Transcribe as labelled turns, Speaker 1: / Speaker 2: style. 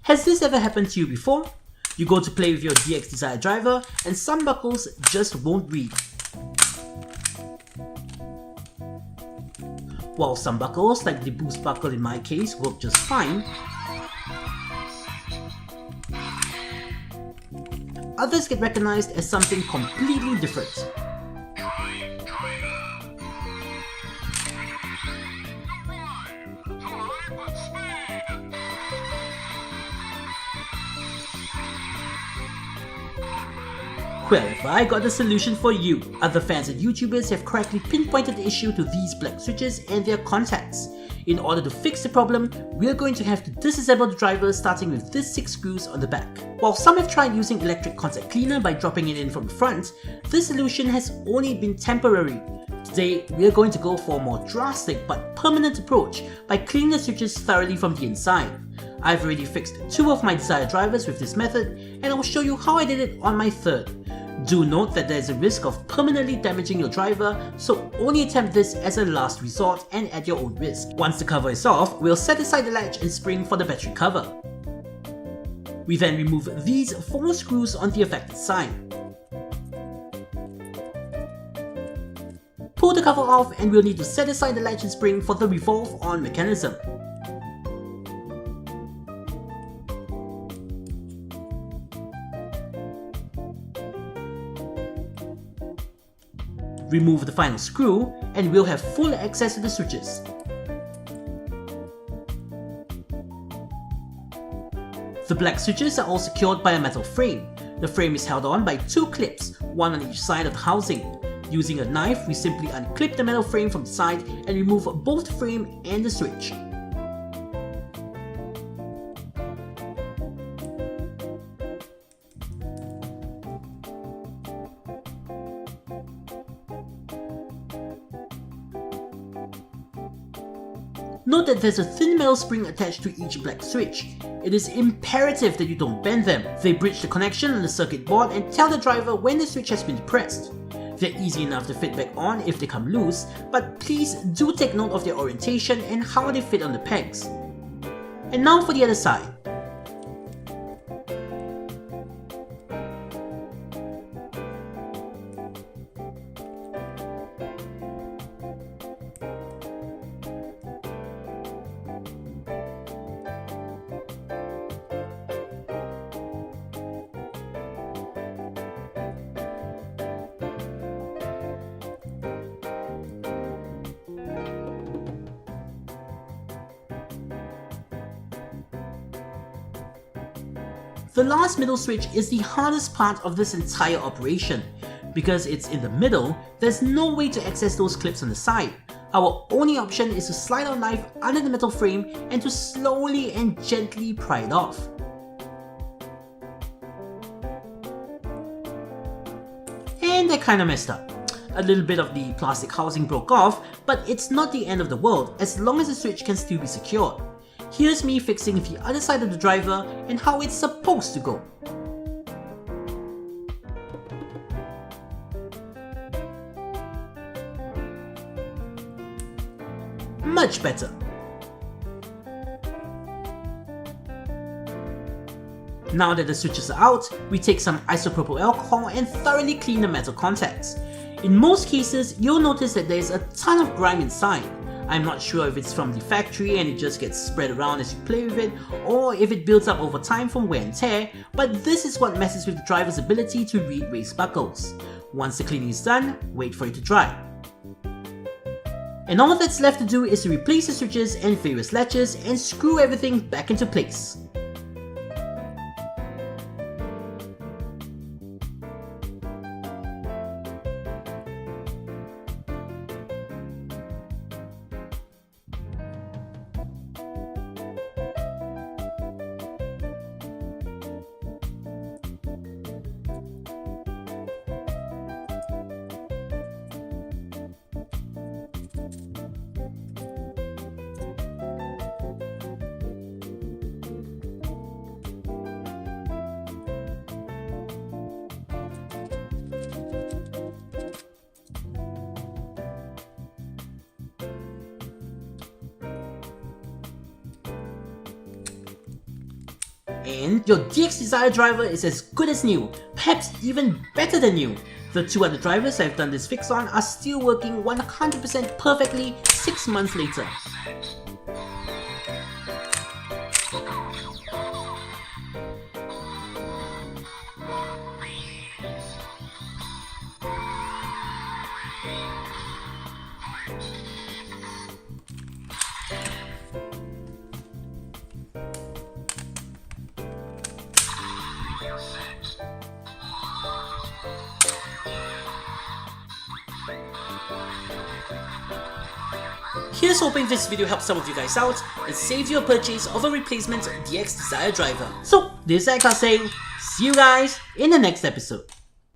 Speaker 1: Has this ever happened to you before? You go to play with your DX Desire driver and some buckles just won't read. While some buckles, like the boost buckle in my case, work just fine, others get recognized as something completely different. Well, if I got the solution for you. Other fans and YouTubers have correctly pinpointed the issue to these black switches and their contacts. In order to fix the problem, we're going to have to disassemble the driver starting with these 6 screws on the back. While some have tried using electric contact cleaner by dropping it in from the front, this solution has only been temporary. Today, we're going to go for a more drastic but permanent approach by cleaning the switches thoroughly from the inside. I've already fixed 2 of my Desire drivers with this method, and I'll show you how I did it on my 3rd. Do note that there is a risk of permanently damaging your driver, so only attempt this as a last resort and at your own risk. Once the cover is off, we'll set aside the latch and spring for the battery cover. We then remove these 4 screws on the affected side. Pull the cover off and we'll need to set aside the latch and spring for the revolve on mechanism. Remove the final screw and we'll have full access to the switches. The black switches are all secured by a metal frame. The frame is held on by 2 clips, one on each side of the housing. Using a knife, we simply unclip the metal frame from the side and remove both the frame and the switch. Note that there's a thin metal spring attached to each black switch. It is imperative that you don't bend them. They bridge the connection on the circuit board and tell the driver when the switch has been depressed. They're easy enough to fit back on if they come loose, but please do take note of their orientation and how they fit on the pegs. And now for the other side. The last middle switch is the hardest part of this entire operation. Because it's in the middle, there's no way to access those clips on the side. Our only option is to slide our knife under the metal frame and to slowly and gently pry it off. And I kinda messed up. A little bit of the plastic housing broke off, but it's not the end of the world as long as the switch can still be secured. Here's me fixing the other side of the driver and how it's supposed to go. Much better. Now that the switches are out, we take some isopropyl alcohol and thoroughly clean the metal contacts. In most cases, you'll notice that there's a ton of grime inside. I'm not sure if it's from the factory and it just gets spread around as you play with it, or if it builds up over time from wear and tear, but this is what messes with the driver's ability to read race buckles. Once the cleaning is done, wait for it to dry. And all that's left to do is to replace the switches and various latches and screw everything back into place. and your DX Desire driver is as good as new, perhaps even better than new. The 2 other drivers I've done this fix on are still working 100% perfectly 6 months later. Here's hoping this video helps some of you guys out and save you a purchase of a replacement DX Desire driver. So, this is Eka saying, see you guys in the next episode.